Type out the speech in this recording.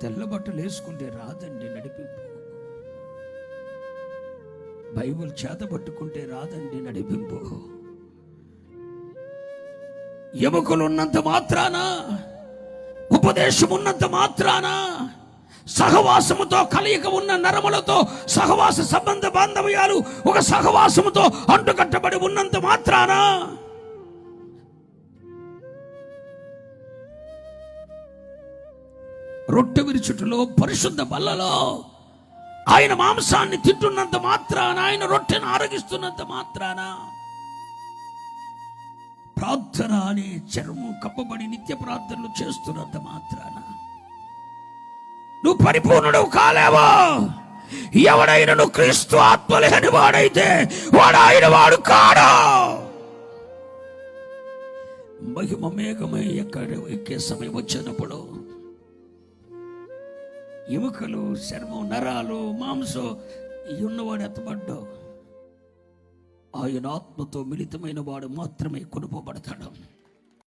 తెల్ల బట్టలు వేసుకుంటే రాదండి నడిపింపు. బైబిల్ చేత పట్టుకుంటే రాదండి నడిపింపు. ఎముకలు ఉన్నంత మాత్రాన, ఉపదేశం ఉన్నంత మాత్రాన, సహవాసముతో కలయిక ఉన్న నరములతో సహవాస సంబంధ బాంధవ్యాలు ఒక సహవాసముతో అంటుకట్టబడి ఉన్నంత మాత్రాన రొట్టె విరుచుటలో, పరిశుద్ధ బల్లలో ఆయన మాంసాన్ని తింటున్నంత మాత్రాన, ఆయన రొట్టెను ఆరగిస్తున్నంత మాత్రాన, ప్రార్థన అనే చర్మం కప్పబడి నిత్య ప్రార్థనలు చేస్తున్నంత మాత్రాన నువ్వు పరిపూర్ణుడు కాలేవో. ఎవడైనా నువ్వు క్రీస్తు ఆత్మ లేని వాడైతే వాడు ఆయన వాడు కాడు. మహిమ మేఘమై ఎక్కే సమయం వచ్చినప్పుడు ఎముకలు, చర్మం, నరాలు, మాంసం ఉన్నవాడు ఎత్తబడ్డావు. ఆయన ఆత్మతో మిళితమైన వాడు మాత్రమే కొనుకోబడతాడు.